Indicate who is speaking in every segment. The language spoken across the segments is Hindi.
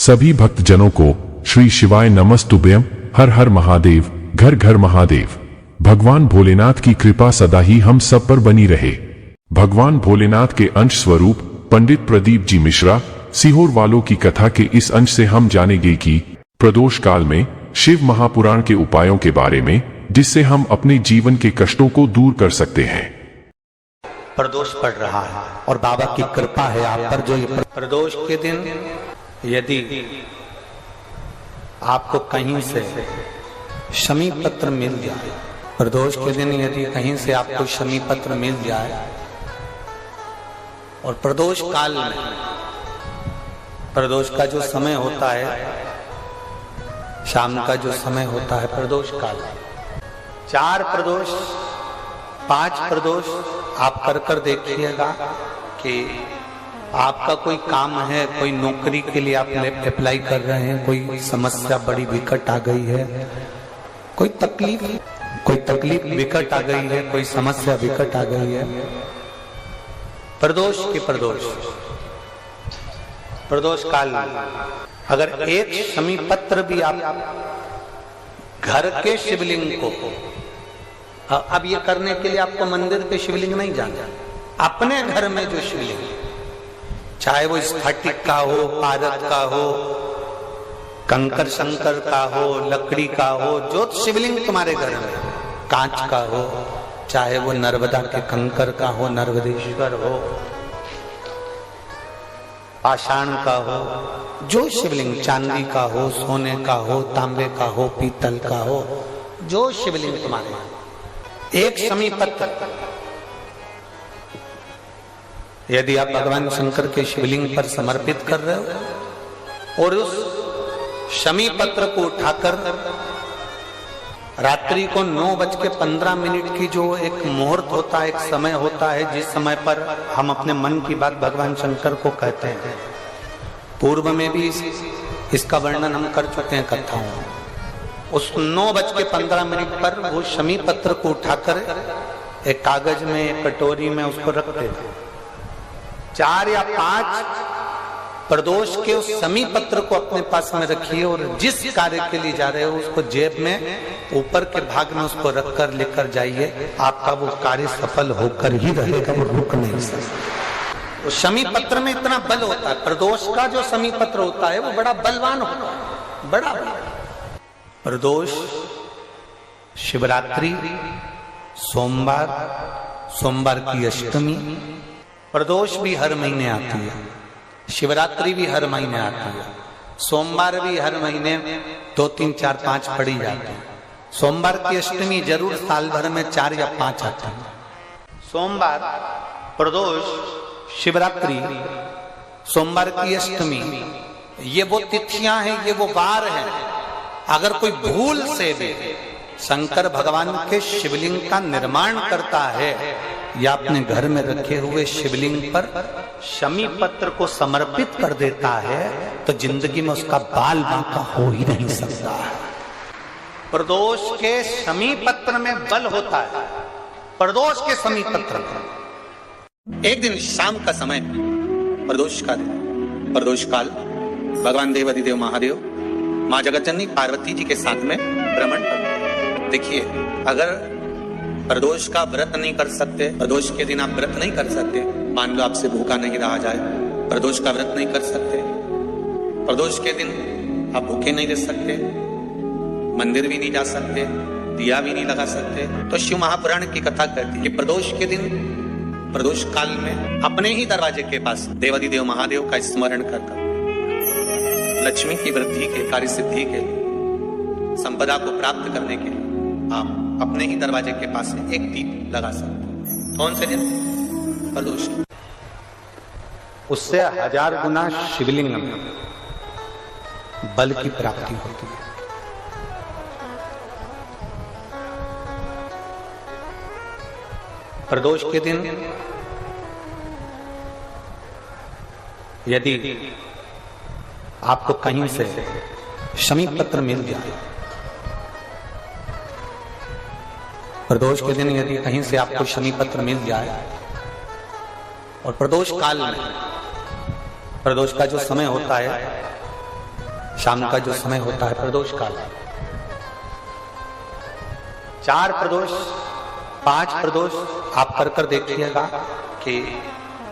Speaker 1: सभी भक्तजनों को श्री शिवाय नमस्तुभ्यम। हर हर महादेव, घर घर महादेव। भगवान भोलेनाथ की कृपा सदा ही हम सब पर बनी रहे। भगवान भोलेनाथ के अंश स्वरूप पंडित प्रदीप जी मिश्रा सीहोर वालों की कथा के इस अंश से हम जानेंगे कि प्रदोष काल में शिव महापुराण के उपायों के बारे में, जिससे हम अपने जीवन के कष्टों को दूर कर सकते हैं।
Speaker 2: प्रदोष पड़ रहा है और बाबा की कृपा है आप पर। जो ये प्रदोष के दिन यदि आपको कहीं से शमी पत्र मिल जाए, प्रदोष के दिन यदि कहीं से आपको शमी पत्र मिल जाए और प्रदोष काल में, प्रदोष का जो समय होता है, शाम का जो समय होता है प्रदोष काल, 4 प्रदोष 5 प्रदोष आप कर देखिएगा कि आपका कोई काम है, कोई नौकरी के लिए आप अप्लाई कर रहे हैं, कोई समस्या बड़ी विकट आ गई है, कोई तकलीफ विकट आ गई है, कोई समस्या विकट आ गई है, प्रदोष काल अगर एक शमी पत्र भी आप घर के शिवलिंग को, अब ये करने के लिए आपको मंदिर के शिवलिंग नहीं जाना, अपने घर में जो शिवलिंग, चाहे वो स्फटिक का हो, पारद का हो, कंकर शंकर का हो, लकड़ी का हो, जो शिवलिंग तुम्हारे घर में, कांच का हो, चाहे वो नर्मदा के कंकर का हो, नर्मदेश्वर हो, पाषाण का हो, जो शिवलिंग, चांदी का हो, सोने का हो, तांबे का हो, पीतल का हो, जो शिवलिंग तुम्हारे, एक शमी पत्र यदि आप भगवान शंकर के शिवलिंग पर समर्पित कर रहे हो और उस शमी पत्र को उठाकर रात्रि को 9:15 की जो एक मुहूर्त होता है, एक समय होता है, जिस समय पर हम अपने मन की बात भगवान शंकर को कहते हैं, पूर्व में भी इसका वर्णन हम कर चुके हैं कथाओं में। उस 9:15 पर वो शमी पत्र को उठाकर एक कागज में, एक कटोरी में उसको रखते थे। 4 या 5 प्रदोष के उस शमी पत्र को अपने पास में रखिए और जिस कार्य के लिए जा रहे हो उसको जेब में ऊपर के भाग में उसको रखकर लेकर जाइए, आपका वो कार्य सफल होकर ही रहेगा, वो रुक नहीं सकता। उस शमी पत्र में इतना बल होता है, प्रदोष का जो शमी पत्र होता है वो बड़ा बलवान होता है, बड़ा प्रदोष, शिवरात्रि, सोमवार की अष्टमी, प्रदोष भी हर महीने आती है, शिवरात्रि भी हर महीने आती है, सोमवार भी हर महीने 2, 3, 4, 5 पड़ी जाती है। सोमवार की अष्टमी जरूर साल भर में 4 या 5 आती है। सोमवार, प्रदोष, शिवरात्रि, सोमवार की अष्टमी, ये वो तिथियां हैं, ये वो वार हैं। अगर कोई भूल से भी शंकर भगवान के शिवलिंग का निर्माण करता है या अपने घर में रखे हुए शिवलिंग पर शमी पत्र को समर्पित कर देता है, तो जिंदगी में उसका बाल बांका हो ही नहीं सकता है। प्रदोष के शमी पत्र में बल होता है। प्रदोष के शमी पत्र में एक दिन शाम का समय, प्रदोष का दिन, प्रदोष काल, भगवान देवाधिदेव महादेव माँ जगतजननी पार्वती जी के साथ में भ्रमण करते। देखिए, अगर प्रदोष का व्रत नहीं कर सकते, प्रदोष के दिन आप व्रत नहीं कर सकते, मान लो आपसे भूखा नहीं रहा जाए, प्रदोष का व्रत नहीं कर सकते, प्रदोष के दिन आप भूखे नहीं रह सकते, मंदिर भी नहीं जा सकते, दिया भी नहीं लगा सकते, तो शिव महापुराण की कथा कहती है कि प्रदोष के दिन, प्रदोष काल में अपने ही दरवाजे के पास देवाधिदेव महादेव का स्मरण कर लक्ष्मी की वृद्धि के, कार्य सिद्धि के, संपदा को प्राप्त करने के आप अपने ही दरवाजे के पास एक दीप लगा सकते। कौन से दिन? प्रदोष। उससे 1000 गुना शिवलिंग में बल की प्राप्ति होती है। प्रदोष के दिन यदि आपको कहीं से शमी पत्र मिल जाए, प्रदोष के दिन यदि कहीं से आपको शनि पत्र मिल जाए और प्रदोष काल में, प्रदोष का जो समय होता है शाम का जो समय होता है प्रदोष काल, 4 प्रदोष 5 प्रदोष आप कर देखिएगा कि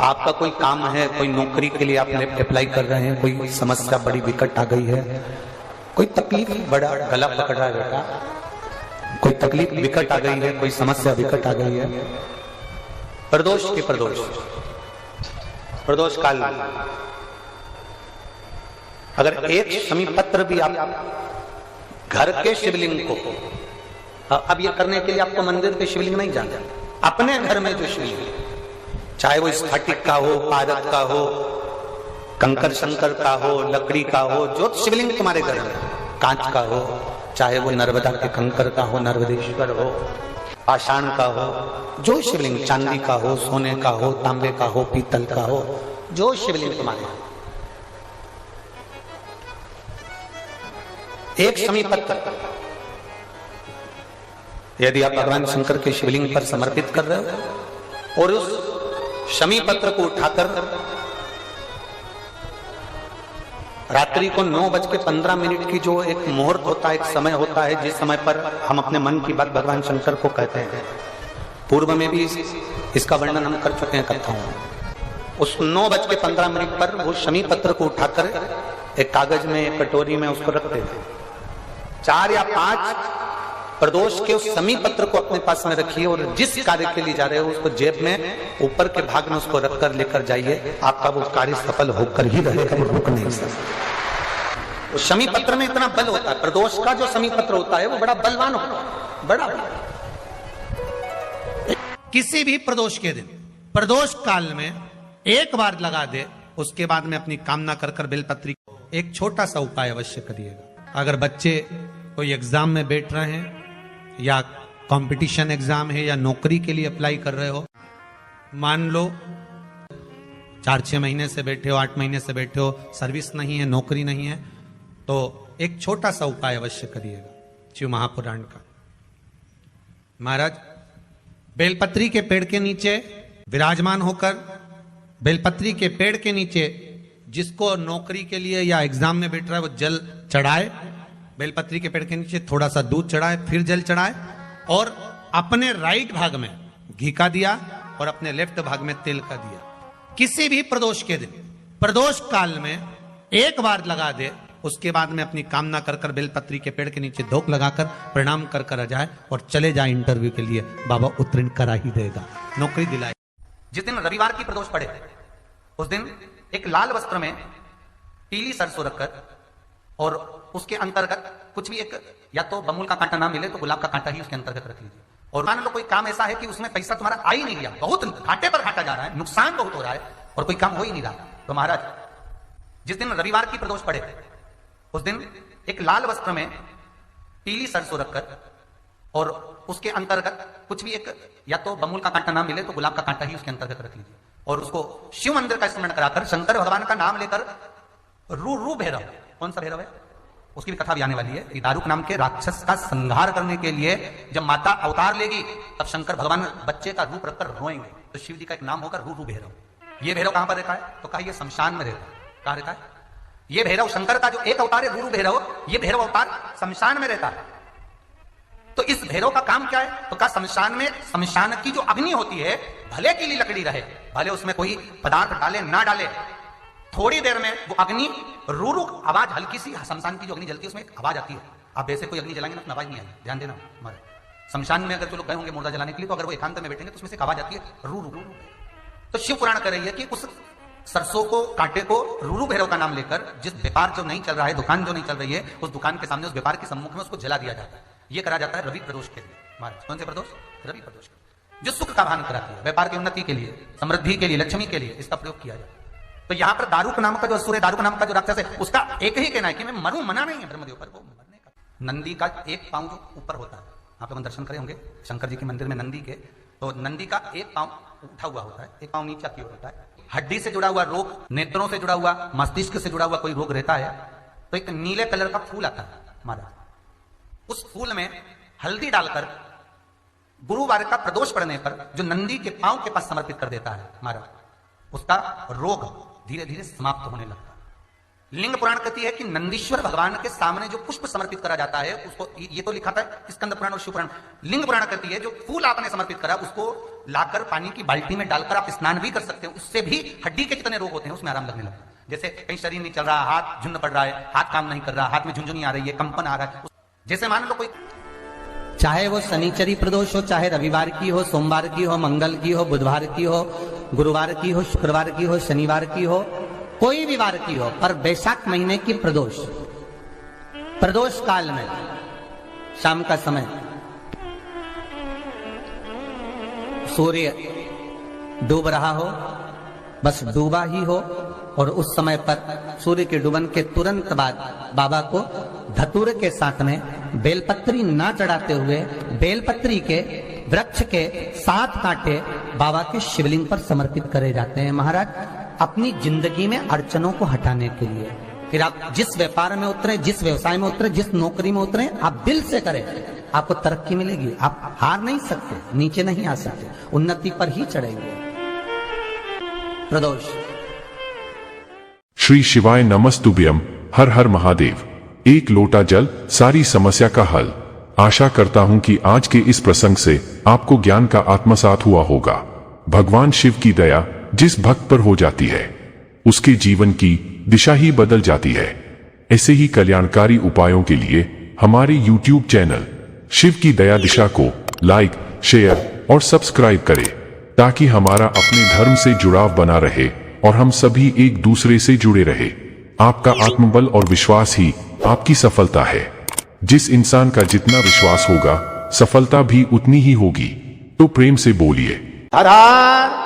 Speaker 2: आपका कोई काम है, कोई नौकरी के लिए आप अप्लाई कर रहे हैं, कोई समस्या बड़ी विकट आ गई है, कोई तकलीफ, बड़ा गला पकड़ रहा है बेटा, कोई तकलीफ विकट आ गई है, कोई समस्या विकट आ गई है, प्रदोष के प्रदोष काल अगर एक शमी पत्र भी आप घर के शिवलिंग को, अब ये करने के लिए आपको मंदिर के शिवलिंग नहीं जाना, अपने घर में जो शिवलिंग, चाहे वो स्फटिक का हो, पारद का हो, कंकर शंकर का हो, लकड़ी का हो, जो शिवलिंग तुम्हारे घर में, कांच का हो, चाहे वो नर्मदा के कंकर का हो, नर्मदेश्वर हो, पाषाण का हो, जो शिवलिंग, चांदी का हो, सोने का हो, तांबे का हो, पीतल का हो, जो शिवलिंग तुम्हारे, एक शमी पत्र यदि आप भगवान शंकर के शिवलिंग पर समर्पित कर रहे हो और उस शमी पत्र को उठाकर रात्रि को 9:15 की जो एक मुहूर्त होता है, एक समय होता है, जिस समय पर हम अपने मन की बात भगवान शंकर को कहते हैं, पूर्व में भी इसका वर्णन हम कर चुके हैं कथाओं में, उस 9:15 पर वो शमी पत्र को उठाकर एक कागज में, एक कटोरी में उसको रखते थे। 4 या 5 प्रदोष के उस शमी पत्र को अपने पास में रखिए और जिस कार्य के लिए जा रहे हो उसको जेब में ऊपर के भाग में उसको रखकर लेकर जाइए, आपका वो कार्य सफल होकर ही रहेगा, वो रुक नहीं सकता। उस शमी पत्र में इतना बल होता है, प्रदोष का जो शमी पत्र होता है वो बड़ा बलवान होता है, बड़ा।
Speaker 3: किसी भी प्रदोष के दिन, प्रदोष काल में एक बार लगा दे, उसके बाद में अपनी कामना कर बेलपत्री, एक छोटा सा उपाय अवश्य करिएगा। अगर बच्चे कोई एग्जाम में बैठ रहे हैं या कंपटीशन एग्जाम है या नौकरी के लिए अप्लाई कर रहे हो, मान लो 4-6 महीने से बैठे हो, 8 महीने से बैठे हो, सर्विस नहीं है, नौकरी नहीं है, तो एक छोटा सा उपाय अवश्य करिएगा शिव महापुराण का। महाराज बेलपत्री के पेड़ के नीचे विराजमान होकर, बेलपत्री के पेड़ के नीचे जिसको नौकरी के लिए या एग्जाम में बैठ रहा है वो जल चढ़ाए, बेलपत्री के पेड़ के नीचे थोड़ा सा दूध चढ़ाए, फिर जल चढ़ाए और अपने राइट भाग में घी का दिया और अपने लेफ्ट भाग में तेल का दिया। किसी भी प्रदोष के दिन, प्रदोष काल में एक बार लगा दे, उसके बाद में अपनी कामना कर बेलपत्री के पेड़ के नीचे धोख लगाकर प्रणाम कर जाए और चले जाए इंटरव्यू के लिए, बाबा उत्तीर्ण करा ही देगा, नौकरी दिलाए।
Speaker 2: जिस दिन रविवार की प्रदोष पड़े उस दिन एक लाल वस्त्र में पीली सरसों रखकर और उसके अंतर्गत कुछ भी, एक या तो बमुल का कांटा ना मिले तो गुलाब का कांटा ही उसके अंतर्गत रख लीजिए। और मान लो कोई काम ऐसा है कि उसमें पैसा तुम्हारा आ ही नहीं रहा, बहुत घाटे पर घाटा जा रहा है, नुकसान बहुत हो रहा है और कोई काम हो ही नहीं रहा, तो महाराज जिस दिन रविवार की प्रदोष पड़े उस दिन एक लाल वस्त्र में पीली सरसों रखकर और उसके अंतर्गत कुछ भी, एक या तो बमुल का कांटा ना मिले तो गुलाब का कांटा ही उसके अंतर्गत रख लीजिए और उसको शिव मंदिर का स्मरण कराकर शंकर भगवान का नाम लेकर रू भैरव, कौन सा भैरव है उसकी भी कथा भी आने वाली है, कि दारुक नाम के राक्षस का संहार करने के लिए जब माता अवतार लेगी तब शंकर भगवान बच्चे का रूप रखकर रोएंगे, तो शिव जी का एक नाम होगा रू भैरव। ये भैरव कहां पर रहता है, तो कहा ये शमशान में रहता है। कहां रहता है ये भैरव? शंकर का जो एक अवतार है रू भैरव, ये भैरव अवतार शमशान में रहता है। तो इस भैरव का काम क्या है, तो कहा शमशान में, शमशान की जो अग्नि होती है भले के लिए लकड़ी रहे, भले उसमें कोई पदार्थ डाले ना डाले, थोड़ी देर में वो अग्नि रू आवाज, हल्की सी शमशान की जो अग्नि जलती है उसमें एक आवाज आती है। आप वैसे कोई अग्नि जलाएंगे ना आवाज नहीं आएगी, ध्यान देना। हमारे शमशान में अगर जो लोग गए होंगे मुर्दा जलाने के लिए, तो अगर वो एकांत में बैठेंगे तो उसमें से एक आवाज आती है रू। तो शिव पुराण कह रही है कि उस सरसों को, कांटे को रू भैरव का नाम लेकर, जिस व्यापार जो नहीं चल रहा है, दुकान जो नहीं चल रही है, उस दुकान के सामने, उस व्यापार के सम्मुख में उसको जला दिया जाता है। ये करा जाता है रवि प्रदोष के लिए। महाराज कौन से प्रदोष? रवि प्रदोष के, जो सुख का भान कराती है, व्यापार की उन्नति के लिए, समृद्धि के लिए, लक्ष्मी के लिए इसका प्रयोग किया जाता है। तो यहाँ पर दारुक नाम का जो असुर है, दारुक नाम का जो राक्षस है, उसका एक ही कहना है कि मैं मरूं, मना नहीं है ब्रह्मदेव पर, वो मरने का। नंदी का एक पांव जो ऊपर होता है, आप लोग दर्शन करे होंगे शंकर जी के मंदिर में नंदी के, तो नंदी का एक पांव उठा हुआ होता है, एक पांव नीचे की ओर होता है। हड्डी से जुड़ा हुआ रोग, नेत्रों से जुड़ा हुआ, मस्तिष्क से जुड़ा हुआ कोई रोग रहता है, तो एक नीले कलर का फूल आता है महाराज, उस फूल में हल्दी डालकर गुरुवार का प्रदोष पड़ने पर जो नंदी के पांव के पास समर्पित कर देता है महाराज, उसका रोग धीरे धीरे समाप्त होने लगता है। लिंग पुराण कहती है कि नंदीश्वर भगवान के सामने जो पुष्प समर्पित करा जाता है उसको, ये तो लिखा था स्कंद पुराण और शिव पुराण। लिंग पुराण कहती है जो फूल आपने समर्पित करा उसको लाकर पानी की बाल्टी में डालकर आप स्नान भी कर सकते हो, उससे भी हड्डी के जितने रोग होते हैं उसमें आराम लगने लगता है। जैसे कहीं शरीर नहीं चल रहा, हाथ झुंड पड़ रहा है, हाथ काम नहीं कर रहा, हाथ में झुंझुनी आ रही है, कंपन आ रहा है, जैसे मान लो कोई, चाहे वो शनिचरी प्रदोष हो, चाहे रविवार की हो, सोमवार की हो, मंगल की हो, बुधवार की हो, गुरुवार की हो, शुक्रवार की हो, शनिवार की हो, कोई भी वार की हो, पर बैसाख महीने की प्रदोष काल में शाम का समय सूर्य डूब रहा हो, बस डूबा ही हो, और उस समय पर सूर्य के डूबन के तुरंत बाद बाबा को धतूरे के साथ में बेलपत्री ना चढ़ाते हुए बेलपत्री के वृक्ष के 7 कांटे बाबा के शिवलिंग पर समर्पित करे जाते हैं महाराज, अपनी जिंदगी में अड़चनों को हटाने के लिए। फिर आप जिस व्यापार में उतरे, जिस व्यवसाय में उतरे, जिस नौकरी में उतरे, आप दिल से करें, आपको तरक्की मिलेगी। आप हार नहीं सकते, नीचे नहीं आ सकते, उन्नति पर ही चढ़ेंगे। प्रदोष।
Speaker 1: श्री शिवाय नमस्तुभ्यम। हर हर महादेव। एक लोटा जल सारी समस्या का हल। आशा करता हूं कि आज के इस प्रसंग से आपको ज्ञान का आत्मसात हुआ होगा। भगवान शिव की दया जिस भक्त पर हो जाती है उसके जीवन की दिशा ही बदल जाती है। ऐसे ही कल्याणकारी उपायों के लिए हमारे YouTube चैनल शिव की दया दिशा को लाइक, शेयर और सब्सक्राइब करें, ताकि हमारा अपने धर्म से जुड़ाव बना रहे और हम सभी एक दूसरे से जुड़े रहे। आपका आत्मबल और विश्वास ही आपकी सफलता है। जिस इंसान का जितना विश्वास होगा, सफलता भी उतनी ही होगी। तो प्रेम से बोलिए,
Speaker 2: हर हर